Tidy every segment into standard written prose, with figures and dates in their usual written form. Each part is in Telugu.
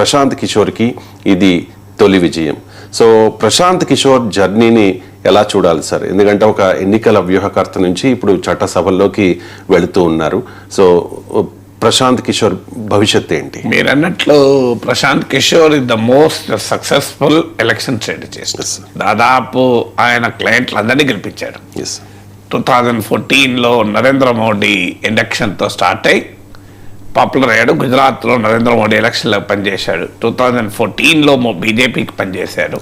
ప్రశాంత్ కిషోర్కి ఇది తొలి విజయం. సో ప్రశాంత్ కిషోర్ జర్నీని ఎలా చూడాలి సార్? ఎందుకంటే ఒక ఎన్నికల వ్యూహకర్త నుంచి ఇప్పుడు చట్టసభల్లోకి వెళుతూ ఉన్నారు. సో ప్రశాంత్ కిషోర్ భవిష్యత్ ఏంటి? మీరు అన్నట్లు Prashant Kishor is the most successful election strategist. దాదాపు ఆయన క్లయింట్లందరినీ గెలిపించాడు. 2014లో నరేంద్ర మోడీ ఎలక్షన్తో స్టార్ట్ అయ్యి పాపులర్ అయ్యాడు. గుజరాత్లో నరేంద్ర మోడీ ఎలక్షన్లో పనిచేశాడు. 2014లో బీజేపీకి పనిచేశాడు.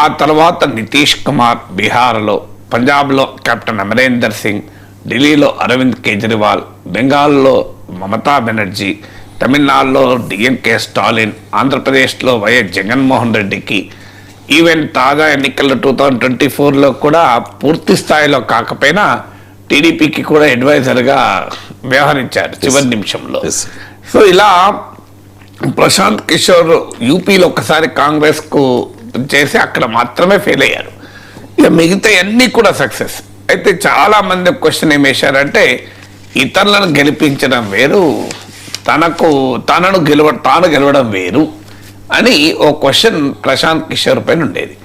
ఆ తర్వాత నితీష్ కుమార్ బీహార్లో, పంజాబ్లో కెప్టెన్ అమరేందర్ సింగ్, ఢిల్లీలో అరవింద్ కేజ్రీవాల్, బెంగాల్లో మమతా బెనర్జీ, తమిళనాడులో డిఎంకే స్టాలిన్, ఆంధ్రప్రదేశ్లో వైఎస్ జగన్మోహన్ రెడ్డికి, ఈవెన్ తాజా ఎన్నికల్లో 2024లో కూడా పూర్తి స్థాయిలో కాకపోయినా టీడీపీకి కూడా అడ్వైజర్గా వ్యవహరించారు చివరి నిమిషంలో. సో ఇలా ప్రశాంత్ కిషోర్ యూపీలో ఒకసారి కాంగ్రెస్కు చేసి అక్కడ మాత్రమే ఫెయిల్ అయ్యారు. ఇక మిగతా అన్నీ కూడా సక్సెస్. అయితే చాలామంది క్వశ్చన్ ఏం వేశారంటే ఇతరులను గెలిపించడం వేరు, తాను గెలవడం వేరు అని ఓ క్వశ్చన్ ప్రశాంత్ కిషోర్ పైన ఉండేది.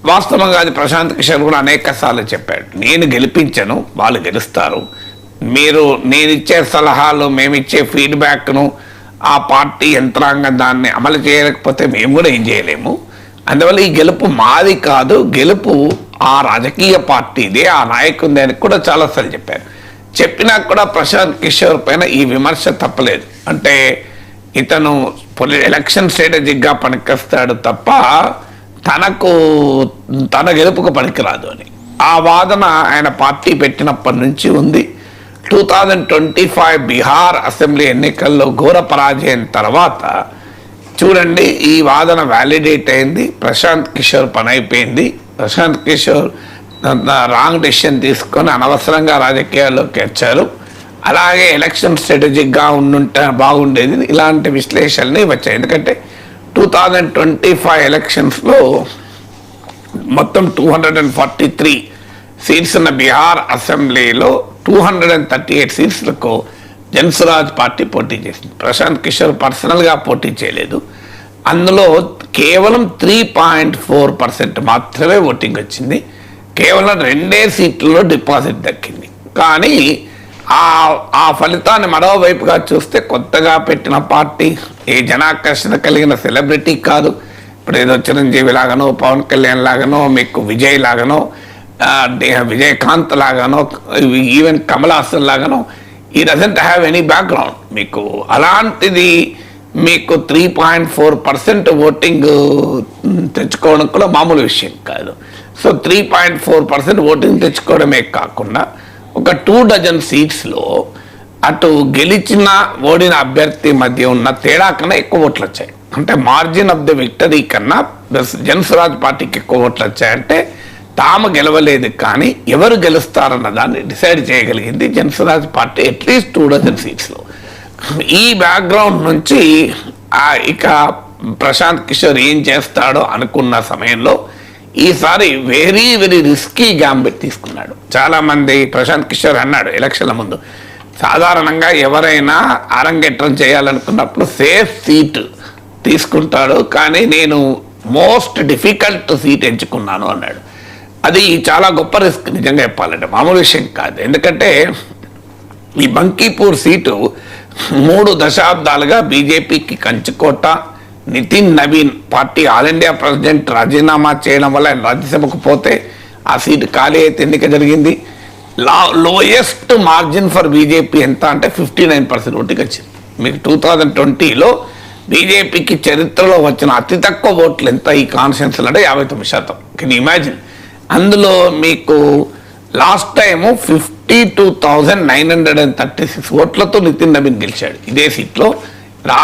వాస్తవంగా అది ప్రశాంత్ కిషోర్ కూడా అనేక సార్లు చెప్పాడు. నేను గెలిపించను, వాళ్ళు గెలుస్తారు. నేనిచ్చే సలహాలు, మేమిచ్చే ఫీడ్బ్యాక్ను ఆ పార్టీ యంత్రాంగం దాన్ని అమలు చేయలేకపోతే మేము కూడా ఏం చేయలేము. అందువల్ల ఈ గెలుపు మాది కాదు, గెలుపు ఆ రాజకీయ పార్టీదే, ఆ నాయకుడిదే అని కూడా చాలాసార్లు చెప్పారు. చెప్పినా కూడా ప్రశాంత్ కిషోర్ పైన ఈ విమర్శ తప్పలేదు. అంటే ఇతను ఎలక్షన్ స్ట్రాటజిక్గా పనికొస్తాడు తప్ప తన గెలుపుకు పనికిరాదు అని ఆ వాదన ఆయన పార్టీ పెట్టినప్పటి నుంచి ఉంది. 2025 బీహార్ అసెంబ్లీ ఎన్నికల్లో ఘోర పరాజయం తర్వాత చూడండి ఈ వాదన వ్యాలిడేట్ అయింది. ప్రశాంత్ కిషోర్ పని అయిపోయింది. ప్రశాంత్ కిషోర్ రాంగ్ డెసిషన్ తీసుకొని అనవసరంగా రాజకీయాల్లోకి వచ్చారు. అలాగే ఎలక్షన్ స్ట్రాటజిక్గా ఉండుంటే బాగుండేది. ఇలాంటి విశ్లేషణలు వచ్చాయి. ఎందుకంటే 2025 ఎలక్షన్స్లో మొత్తం 243 సీట్స్ ఉన్న బీహార్ అసెంబ్లీలో 238 సీట్స్లకు జన్సురాజ్ పార్టీ పోటీ చేసింది. ప్రశాంత్ కిషోర్ పర్సనల్గా పోటీ చేయలేదు. అందులో కేవలం 3.4% మాత్రమే ఓటింగ్ వచ్చింది. కేవలం 2 సీట్లలో డిపాజిట్ దక్కింది. కానీ ఆ ఫలితాన్ని మరోవైపుగా చూస్తే కొత్తగా పెట్టిన పార్టీ, ఏ జనాకర్షణ కలిగిన సెలబ్రిటీ కాదు. ఇప్పుడు ఏదో చిరంజీవి లాగానో, పవన్ కళ్యాణ్ లాగానో, మీకు విజయ్ లాగానో, విజయకాంత్ లాగానో, ఈవెన్ కమల్ హాసన్ లాగానో, ఈ డజంట్ హ్యావ్ ఎనీ బ్యాక్గ్రౌండ్. మీకు అలాంటిది మీకు 3.4% ఓటింగ్ తెచ్చుకోవడం కూడా మామూలు విషయం కాదు. సో 3.4% ఓటింగ్ తెచ్చుకోవడమే కాకుండా ఒక 2 డజన్ సీట్స్లో అటు గెలిచిన ఓడిన అభ్యర్థి మధ్య ఉన్న తేడా కన్నా ఎక్కువ ఓట్లు వచ్చాయి. అంటే మార్జిన్ ఆఫ్ ద విక్టరీ కన్నా జన్సురాజ్ పార్టీకి ఎక్కువ ఓట్లు వచ్చాయంటే తాము గెలవలేదు కానీ ఎవరు గెలుస్తారన్న దాన్ని డిసైడ్ చేయగలిగింది జన్సురాజ్ పార్టీ అట్లీస్ట్ 2 డజన్ సీట్స్లో. ఈ బ్యాక్గ్రౌండ్ నుంచి ఇక ప్రశాంత్ కిషోర్ ఏం చేస్తాడో అనుకున్న సమయంలో ఈసారి వెరీ వెరీ రిస్కీ గ్యాంబిట్ తీసుకున్నాడు. చాలామంది ప్రశాంత్ కిషోర్ అన్నాడు ఎలక్షన్ల ముందు, సాధారణంగా ఎవరైనా అరంగేట్రం చేయాలనుకున్నప్పుడు సేఫ్ సీట్ తీసుకుంటాడు, కానీ నేను మోస్ట్ డిఫికల్ట్ సీట్ ఎంచుకున్నాను అన్నాడు. అది చాలా గొప్ప రిస్క్ నిజంగా చెప్పాలంటే, మామూలు విషయం కాదు. ఎందుకంటే ఈ బంకీపూర్ సీటు 3 దశాబ్దాలుగా బీజేపీకి కంచుకోట. Nitin Naveen party all India president రాజీనామా చేయడం వల్ల ఆయన రాజ్యసభకు పోతే ఆ సీటు ఖాళీ అయితే ఎన్నిక జరిగింది. లోయెస్ట్ మార్జిన్ ఫర్ బీజేపీ ఎంత అంటే 59% ఓటుకి వచ్చింది. మీకు 2020లో బీజేపీకి చరిత్రలో వచ్చిన అతి తక్కువ ఓట్లు ఎంత ఈ కాన్స్టిట్యున్సీలో అంటే 59%. Can imagine. అందులో మీకు లాస్ట్ టైము 52,936 ఓట్లతో నితిన్ నవీన్ గెలిచాడు. ఇదే సీట్లో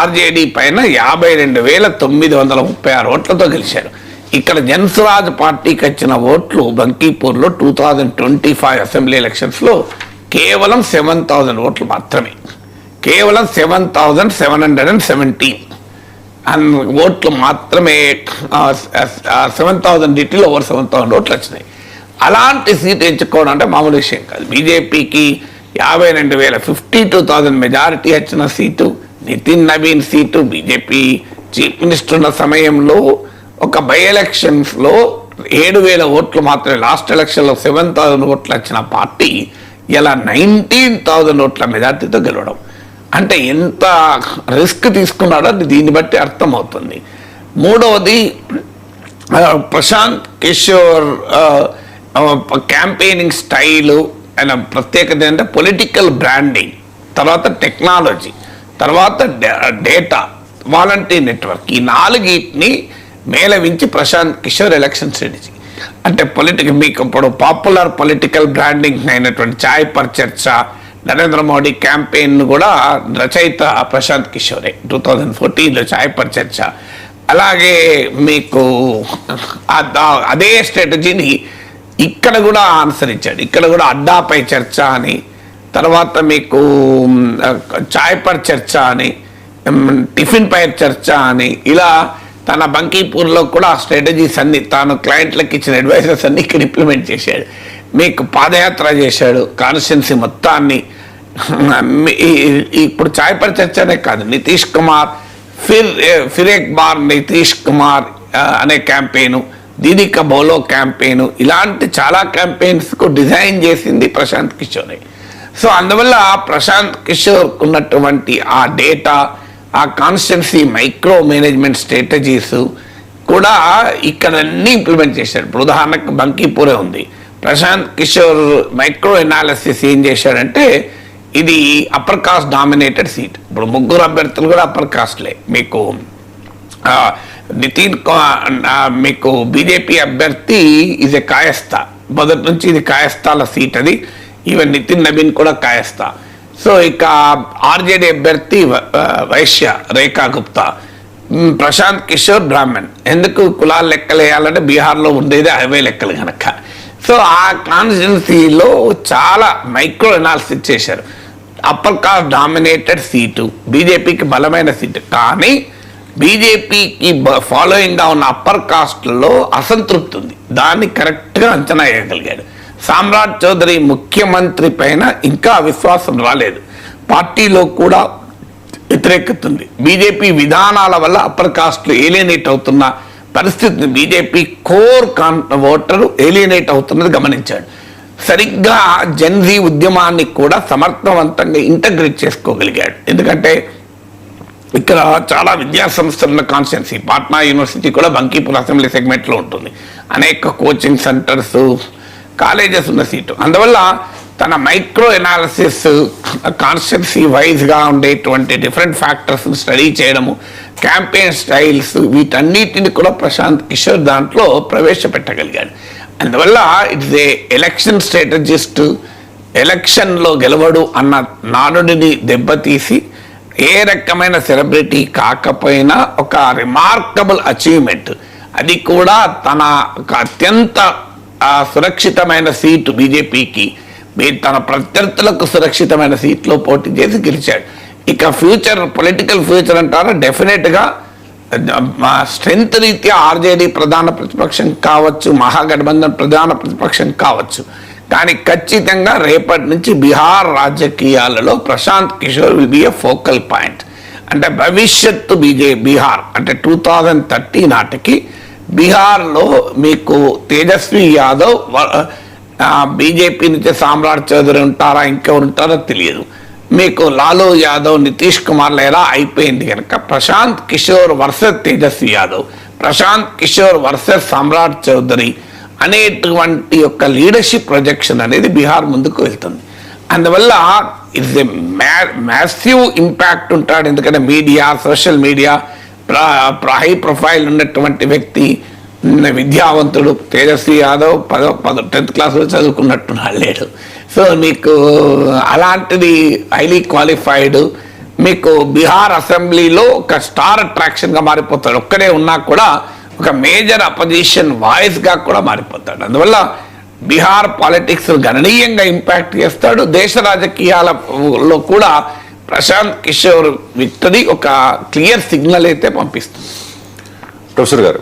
ఆర్జేడీ పైన 52,936 ఓట్లతో గెలిచాడు. ఇక్కడ జన్సురాజ్ పార్టీకి వచ్చిన ఓట్లు బంకీపూర్లో 2025 అసెంబ్లీ ఎలక్షన్స్లో కేవలం 7,000 ఓట్లు మాత్రమే. కేవలం 7,717 ఓట్లు మాత్రమే. 7,000 డిటీలో ఓవర్ 7,000 ఓట్లు వచ్చినాయి. అలాంటి సీట్ ఎంచుకోవడం అంటే మామూలు విషయం కాదు. బీజేపీకి 52,000 52,000 మెజారిటీ వచ్చిన seat, Nitin Naveen seat, BJP chief minister ఉన్న సమయంలో ఒక బై ఎలక్షన్స్లో 7,000 ఓట్లు మాత్రమే, లాస్ట్ ఎలక్షన్లో 7,000 ఓట్లు వచ్చిన పార్టీ ఇలా 19,000 ఓట్ల మెజార్టీతో గెలవడం అంటే ఎంత రిస్క్ తీసుకున్నాడో దీన్ని బట్టి అర్థమవుతుంది. మూడవది ప్రశాంత్ కిషోర్ క్యాంపెయినింగ్ స్టైలు ఆయన ప్రత్యేకత ఏంటంటే పొలిటికల్ బ్రాండింగ్, తర్వాత టెక్నాలజీ, తర్వాత డేటా, వాలంటీర్ నెట్వర్క్, ఈ 4ని మేళవించి ప్రశాంత్ కిషోర్ ఎలక్షన్ స్ట్రాటజీ అంటే మీకు ఇప్పుడు పాపులర్ పొలిటికల్ బ్రాండింగ్ అయినటువంటి చాయ్ పర్ చర్చ, నరేంద్ర మోడీ క్యాంపెయిన్ కూడా రచయిత ప్రశాంత్ కిషోరే. 2014లో చాయ్ పర్ చర్చ. అలాగే మీకు అదే స్ట్రాటజీని ఇక్కడ కూడా అనుసరించాడు. ఇక్కడ కూడా అడ్డాపై చర్చ అని, తర్వాత మీకు చాయ్ పర్ చర్చ అని, టిఫిన్ పై చర్చ అని, ఇలా తన బంకీపూర్లో కూడా ఆ స్ట్రాటజీస్ అన్ని తాను క్లయింట్లకు ఇచ్చిన అడ్వైజర్స్ అన్ని ఇక్కడ ఇంప్లిమెంట్ చేశాడు. మీకు పాదయాత్ర చేశాడు కాన్స్టిట్యున్సీ మొత్తాన్ని. ఇప్పుడు చాయ్ పర్ చర్చనే కాదు, నితీష్ కుమార్ ఫిర్ ఎక్ బార్ నితీష్ కుమార్ అనే క్యాంపెయిన్, దీదీ కా బోలో క్యాంపెయిన్, ఇలాంటి చాలా క్యాంపెయిన్స్కు డిజైన్ చేసింది ప్రశాంత్ కిషోరే. సో అందువల్ల ప్రశాంత్ కిషోర్ ఉన్నటువంటి ఆ డేటా, ఆ కాన్స్టిట్యున్సీ మైక్రో మేనేజ్మెంట్ స్ట్రాటజీస్ కూడా ఇక్కడ అన్నీ ఇంప్లిమెంట్ చేశాడు. ఇప్పుడు ఉదాహరణకు బంకీపూరే ఉంది. ప్రశాంత్ కిషోర్ మైక్రో ఎనాలిసిస్ ఏం చేశాడంటే, ఇది అప్పర్ కాస్ట్ డామినేటెడ్ సీట్. ఇప్పుడు 3 అభ్యర్థులు కూడా అప్పర్ కాస్ట్లే. మీకు మీకు బీజేపీ అభ్యర్థి ఇది కాయస్థా, మొదటి నుంచి ఇది కాయస్థాల సీట్. అది ఈవెన్ నితిన్ నబీన్ కూడా కాయస్థా. సో ఇక ఆర్జేడీ అభ్యర్థి వైశ్య రేఖా గుప్తా, ప్రశాంత్ కిషోర్ బ్రాహ్మణ్. ఎందుకు కులాలు లెక్కలు వేయాలంటే బీహార్లో ఉండేది అవే లెక్కలు కనుక. సో ఆ కాన్స్టిట్యున్సీలో చాలా మైక్రో ఎనాలిసిస్ చేశారు. అప్పర్ కాస్ట్ డామినేటెడ్ సీటు, బీజేపీకి బలమైన సీటు, కానీ బీజేపీకి ఫాలోయింగ్గా ఉన్న అప్పర్ కాస్ట్లో అసంతృప్తి ఉంది. దాన్ని కరెక్ట్గా అంచనా వేయగలిగాడు. సామ్రాట్ చౌదరి ముఖ్యమంత్రి పైన ఇంకా విశ్వాసం రాలేదు, పార్టీలో కూడా వ్యతిరేకత ఉంది. బీజేపీ విధానాల వల్ల అప్పర్ కాస్ట్లు ఏలియనేట్ అవుతున్న పరిస్థితిని బీజేపీ కోర్ ఓటరు ఏలియనేట్ అవుతున్నది గమనించాడు. సరిగ్గా జెన్జీ ఉద్యమాన్ని కూడా సమర్థవంతంగా ఇంటగ్రేట్ చేసుకోగలిగాడు. ఎందుకంటే ఇక్కడ చాలా విద్యా సంస్థల కాన్స్టిట్యున్సీ, పాట్నా యూనివర్సిటీ కూడా బంకీపూర్ అసెంబ్లీ సెగ్మెంట్లో ఉంటుంది. అనేక కోచింగ్ సెంటర్స్, కాలేజెస్ ఉన్న సీటు. అందువల్ల తన మైక్రో ఎనాలిసిస్ కాన్స్టిట్యున్సీ వైజ్గా ఉండేటువంటి డిఫరెంట్ ఫ్యాక్టర్స్ని స్టడీ చేయడము, క్యాంపెయిన్ స్టైల్స్, వీటన్నిటిని కూడా ప్రశాంత్ కిషోర్ దాంట్లో ప్రవేశపెట్టగలిగాడు. అందువల్ల ఇట్స్ ఏ ఎలక్షన్ స్ట్రాటజిస్ట్. ఎలక్షన్లో గెలవడు అన్న నానుడిని దెబ్బతీసి ఏ రకమైన సెలబ్రిటీ కాకపోయినా ఒక రిమార్కబుల్ అచీవ్మెంట్, అది కూడా తన అత్యంత సురక్షితమైన సీటు బీజేపీకి, తన ప్రత్యర్థులకు సురక్షితమైన సీట్లో పోటీ చేసి గెలిచాడు. ఇక ఫ్యూచర్, పొలిటికల్ ఫ్యూచర్ అంటారా, డెఫినెట్గా స్ట్రెంత్ రీత్యా ఆర్జేడీ ప్రధాన ప్రతిపక్షం కావచ్చు, మహాగఠబంధన్ ప్రధాన ప్రతిపక్షం కావచ్చు, కానీ ఖచ్చితంగా రేపటి నుంచి బీహార్ రాజకీయాలలో Prashant Kishor will be a focal point. అంటే భవిష్యత్తు బీహార్ అంటే 2030 నాటికి బీహార్లో మీకు తేజస్వి యాదవ్, బీజేపీ నుంచి సామ్రాట్ చౌదరి ఉంటారా, ఇంకెవరు ఉంటారో తెలియదు, మీకు లాలూ యాదవ్, నితీష్ కుమార్లు ఎలా అయిపోయింది కనుక ప్రశాంత్ కిషోర్ వర్సెస్ తేజస్వి యాదవ్, ప్రశాంత్ కిషోర్ వర్సెస్ సామ్రాట్ చౌదరి అనేటువంటి యొక్క లీడర్షిప్ ప్రొజెక్షన్ అనేది బీహార్ ముందుకు వెళ్తుంది. అందువల్ల ఇట్స్ ఏ మ్యాసివ్ ఇంపాక్ట్ ఉంటాడు. ఎందుకంటే media, social media, high profile ఉన్నటువంటి వ్యక్తి, విద్యావంతుడు తేజస్వి యాదవ్ 10th క్లాస్లో చదువుకున్నట్టున్నాడు లేడు. సో మీకు అలాంటిది హైలీ క్వాలిఫైడ్, మీకు బీహార్ అసెంబ్లీలో ఒక స్టార్ అట్రాక్షన్గా మారిపోతాడు. ఒక్కడే ఉన్నా కూడా ఒక మేజర్ అపోజిషన్ వాయిస్గా కూడా మారిపోతాడు. అందువల్ల బీహార్ పాలిటిక్స్ గణనీయంగా ఇంపాక్ట్ చేస్తాడు. దేశ రాజకీయాలలో కూడా ప్రశాంత్ కిషోర్ విక్టరీ ఒక క్లియర్ సిగ్నల్ అయితే పంపిస్తుంది. ప్రొఫెసర్ గారు,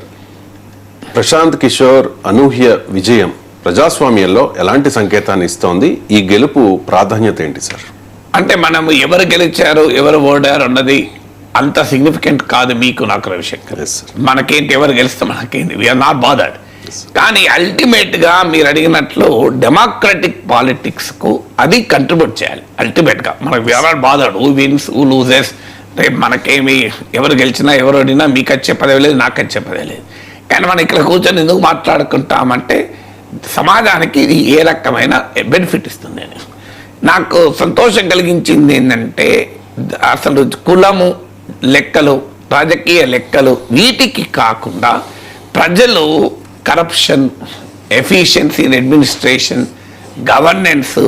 ప్రశాంత్ కిషోర్ అనూహ్య విజయం ప్రజాస్వామ్యంలో ఎలాంటి సంకేతాన్ని ఇస్తోంది? ఈ గెలుపు ప్రాధాన్యత ఏంటి సార్? అంటే మనము ఎవరు గెలిచారు, ఎవరు ఓడారు అన్నది అంత సిగ్నిఫికెంట్ కాదు మీకు నాకు రవిశంకర్. Yes, sir. మనకేంటి, ఎవరు గెలిస్తే మనకేంటి, వీఆర్ నాట్ బాదర్డ్. కానీ అల్టిమేట్ గా మీరు అడిగినట్లు డెమోక్రటిక్ పాలిటిక్స్ కు అది కంట్రిబ్యూట్ చేయాలి. అల్టిమేట్ గా మనకు we are not bothered who wins who loses. రేపు మనకేమి ఎవరు గెలిచినా ఎవరు ఓడినా మీకు వచ్చే పదవి లేదు, నాకు వచ్చే పదవి లేదు. కానీ మనం ఇక్కడ కూర్చొని ఎందుకు మాట్లాడుకుంటామంటే సమాజానికి ఇది ఏ రకమైన బెనిఫిట్ ఇస్తుంది అని. నాకు సంతోషం కలిగించింది ఏంటంటే అసలు కులము లెక్కలు, రాజకీయ లెక్కలు వీటికి కాకుండా ప్రజలు corruption, efficiency in administration, governance,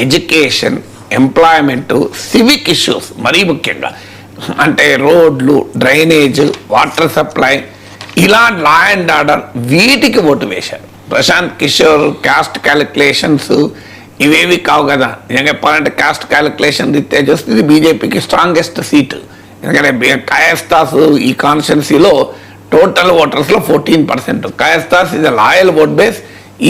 education, employment, civic issues మరీ ముఖ్యంగా అంటే రోడ్లు, డ్రైనేజ్, వాటర్ సప్లై, ఇలా లా అండ్ ఆర్డర్ వీటికి ఓటు వేశారు. ప్రశాంత్ కిషోర్ క్యాస్ట్ క్యాలిక్యులేషన్స్ ఇవేవి కావు కదా. నిజంగా చెప్పాలంటే క్యాస్ట్ క్యాలిక్యులేషన్ రీత్యా చూస్తే ఇది బీజేపీకి స్ట్రాంగెస్ట్ సీటు. ఎందుకంటే కాయస్థాస్ ఈ కాన్స్టిట్యున్సీలో టోటల్ ఓటర్స్లో 14%. కాయస్థాస్ ఇది లాయల్ ఓట్ బేస్.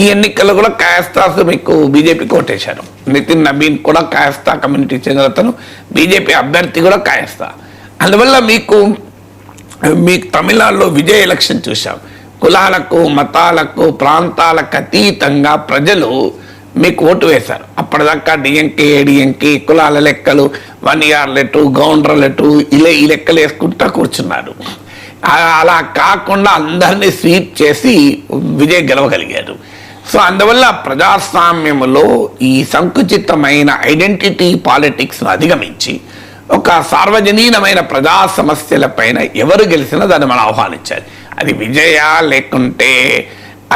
ఈ ఎన్నికల్లో కూడా కాయస్థాస్ మీకు బీజేపీకి ఓటేశారు. నితిన్ నబీన్ కూడా కాయస్థా కమ్యూనిటీకి చెందిన అతను, బీజేపీ అభ్యర్థి కూడా కాయస్థా. అందువల్ల మీకు తమిళనాడులో విజయ్ ఎలక్షన్ చూసాం. కులాలకు, మతాలకు, ప్రాంతాలకు అతీతంగా ప్రజలు మీకు ఓటు వేశారు. అప్పటిదాకా డిఎంకే, ఏడిఎంకే, కులాల లెక్కలు, 1 year లెటు, గౌండ్ర లెటు, ఈ లెక్కలు వేసుకుంటా కూర్చున్నారు. అలా కాకుండా అందరినీ స్వీప్ చేసి విజయ్ గెలవగలిగారు. సో అందువల్ల ప్రజాస్వామ్యంలో ఈ సంకుచితమైన ఐడెంటిటీ పాలిటిక్స్ను అధిగమించి ఒక సార్వజనీనమైన ప్రజా సమస్యలపైన ఎవరు గెలిచినా దాన్ని మనం ఆహ్వానించాలి. అది విజయ లేకుంటే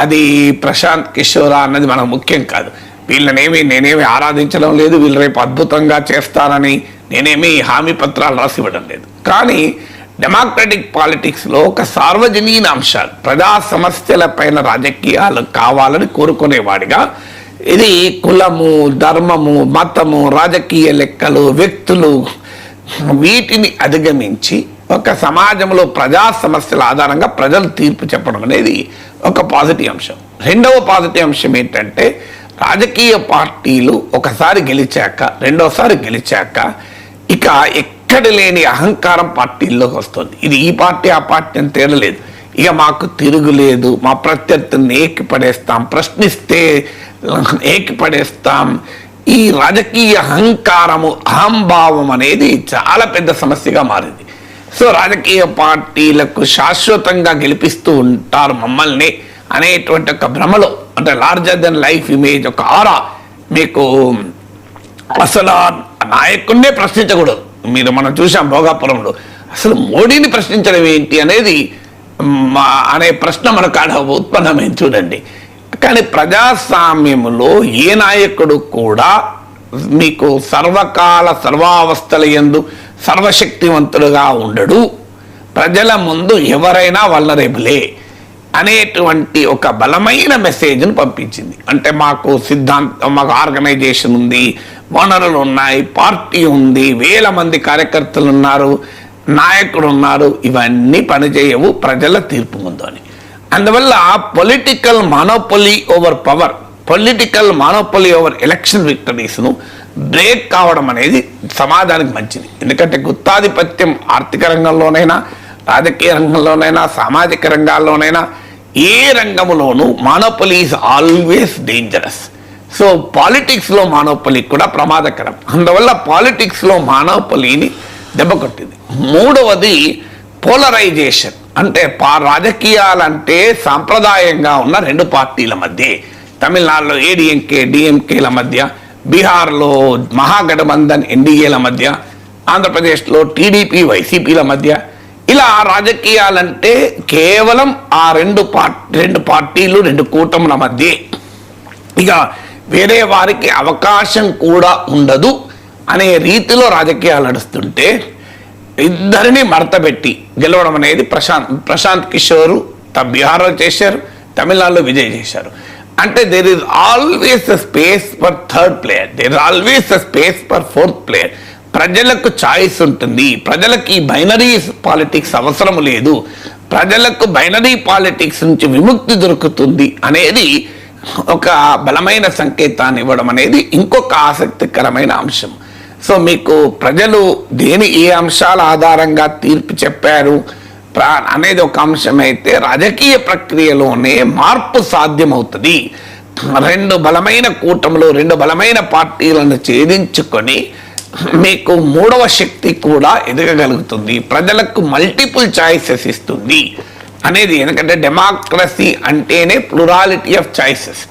అది ప్రశాంత్ కిషోరా అన్నది మనకు ముఖ్యం కాదు. నేనేమి ఆరాధించడం లేదు, వీళ్ళు రేపు అద్భుతంగా చేస్తారని నేనేమి హామీ పత్రాలు రాసివ్వడం లేదు. కానీ డెమోక్రటిక్ పాలిటిక్స్లో ఒక సార్వజనీన అంశాలు, ప్రజా సమస్యలపైన రాజకీయాలు కావాలని కోరుకునేవాడిగా ఇది కులము, ధర్మము, మతము, రాజకీయ లెక్కలు, వ్యక్తులు వీటిని అధిగమించి ఒక సమాజంలో ప్రజా సమస్యల ఆధారంగా ప్రజలు తీర్పు చెప్పడం అనేది ఒక పాజిటివ్ అంశం. రెండవ పాజిటివ్ అంశం ఏంటంటే రాజకీయ పార్టీలు ఒకసారి గెలిచాక, రెండోసారి గెలిచాక ఇక ఎక్కడ లేని అహంకారం పార్టీల్లోకి వస్తుంది. ఇది ఈ పార్టీ ఆ పార్టీ అని తేలలేదు. ఇక మాకు తిరుగులేదు, మా ప్రత్యర్థుల్ని ఏకిపడేస్తాం, ప్రశ్నిస్తే ఏకిపడేస్తాం. ఈ రాజకీయ అహంకారము, అహంభావం అనేది చాలా పెద్ద సమస్యగా మారింది. సో రాజకీయ పార్టీలకు శాశ్వతంగా గెలిపిస్తూ ఉంటారు మమ్మల్ని అనేటువంటి ఒక భ్రమలో, అంటే లార్జర్ దెన్ లైఫ్ ఇమేజ్, ఒక ఆరా మీకు అసలు నాయకుడినే ప్రశ్నించకూడదు. మనం చూసాం భోగాపురంలో అసలు మోడీని ప్రశ్నించడం ఏంటి అనేది అనే ప్రశ్న మనకు ఆడ ఉత్పన్నమైంది చూడండి. కానీ ప్రజాస్వామ్యంలో ఏ నాయకుడు కూడా మీకు సర్వకాల సర్వావస్థల యందు సర్వశక్తివంతుడుగా ఉండడు. ప్రజల ముందు ఎవరైనా వల్నరేబులే అనేటువంటి ఒక బలమైన మెసేజ్ను పంపించింది. అంటే మాకు సిద్ధాంతం, మాకు ఆర్గనైజేషన్ ఉంది, వనరులు ఉన్నాయి, పార్టీ ఉంది, వేల మంది కార్యకర్తలు ఉన్నారు, నాయకుడు ఉన్నారు, ఇవన్నీ పనిచేయవు ప్రజల తీర్పు ముందు అని. అందువల్ల political monopoly over power, political monopoly over election విక్టరీస్ను బ్రేక్ కావడం అనేది సమాజానికి మంచిది. ఎందుకంటే గుత్తాధిపత్యం ఆర్థిక రంగంలోనైనా, రాజకీయ రంగంలోనైనా, సామాజిక రంగాల్లోనైనా, ఏ రంగంలోనూ మానోపొలీ ఈజ్ ఆల్వేస్ డేంజరస్. సో పాలిటిక్స్లో మానోపొలీ కూడా ప్రమాదకరం. అందువల్ల పాలిటిక్స్లో మానోపొలీని దెబ్బకొట్టింది. మూడవది పోలరైజేషన్, అంటే రాజకీయాలంటే సాంప్రదాయంగా ఉన్న రెండు పార్టీల మధ్య, తమిళనాడులో ఏడీఎంకే డిఎంకేల మధ్య, బీహార్లో మహాగఠబంధన్ ఎన్డీఏల మధ్య, ఆంధ్రప్రదేశ్లో టీడీపీ వైసీపీల మధ్య, ఇలా రాజకీయాలంటే కేవలం ఆ రెండు పార్టీలు, రెండు కూటముల మధ్య, ఇక వేరే వారికి అవకాశం కూడా ఉండదు అనే రీతిలో రాజకీయాలు నడుస్తుంటే ఇద్దరిని మడతబెట్టి గెలవడం అనేది ప్రశాంత్ కిషోర్ బీహార్లో చేశారు, తమిళనాడులో విజయ్ చేశారు. అంటే there is always a space for third player, there is always a space for fourth player. ప్రజలకు చాయిస్ ఉంటుంది, ప్రజలకి బైనరీ పాలిటిక్స్ అవసరం లేదు, ప్రజలకు బైనరీ పాలిటిక్స్ నుంచి విముక్తి దొరుకుతుంది అనేది ఒక బలమైన సంకేతాన్ని ఇవ్వడం అనేది ఇంకొక ఆసక్తికరమైన అంశం. సో మీకు ప్రజలు ఏ అంశాల ఆధారంగా తీర్పు చెప్పారు అనేది ఒక అంశం అయితే, రాజకీయ ప్రక్రియలోనే మార్పు సాధ్యమవుతుంది. రెండు బలమైన కూటములు, రెండు బలమైన పార్టీలను ఛేదించుకొని మీకు మూడవ శక్తి కూడా ఎదగగలుగుతుంది, ప్రజలకు మల్టిపుల్ చాయిసెస్ ఇస్తుంది అనేది. ఎందుకంటే డెమోక్రసీ అంటేనే ప్లూరాలిటీ ఆఫ్ చాయిసెస్,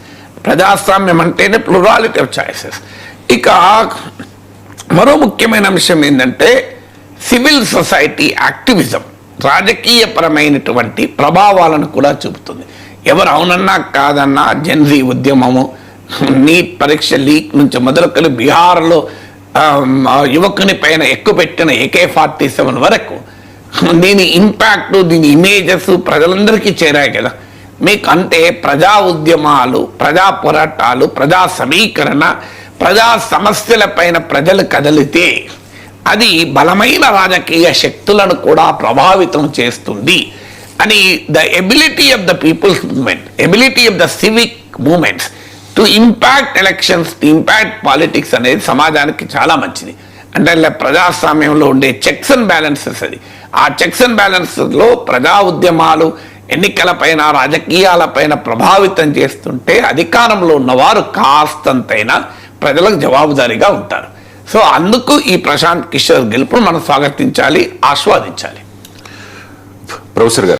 ప్రజాస్వామ్యం అంటేనే ప్లూరాలిటీ ఆఫ్ చాయిసెస్. ఇక మరో ముఖ్యమైన అంశం ఏంటంటే సివిల్ సొసైటీ యాక్టివిజం రాజకీయపరమైనటువంటి ప్రభావాలను కూడా చూపుతుంది. ఎవరు అవునన్నా కాదన్నా జెన్జీ ఉద్యమము, నీట్ పరీక్ష లీక్ నుంచి మొదలుకొని బీహార్లో యువకుని పైన ఎక్కుపెట్టిన AK-47 వరకు దీని ఇంపాక్ట్, దీని ఇమేజెస్ ప్రజలందరికీ చేరాయి కదా మీకు. అంటే ప్రజా ఉద్యమాలు, ప్రజా పోరాటాలు, ప్రజా సమీకరణ, ప్రజా సమస్యల పైన ప్రజలు కదిలితే అది బలమైన రాజకీయ శక్తులను కూడా ప్రభావితం చేస్తుంది అని. The ability of the people's movement, ability of the civic movements to impact elections, to impact politics అనేది సమాజానికి చాలా మంచిది. అంటే ప్రజాస్వామ్యంలో ఉండే చెక్స్ అండ్ బ్యాలెన్సెస్ అది. ఆ చెక్స్ అండ్ బ్యాలెన్సెస్లో ప్రజా ఉద్యమాలు ఎన్నికలపైన, రాజకీయాలపైన ప్రభావితం చేస్తుంటే అధికారంలో ఉన్నవారు కాస్తంతైనా ప్రజలకు జవాబుదారీగా ఉంటారు. సో అందుకు ఈ ప్రశాంత్ కిషోర్ గెలుపును మనం స్వాగతించాలి, ఆస్వాదించాలి. ప్రొఫెసర్ గారు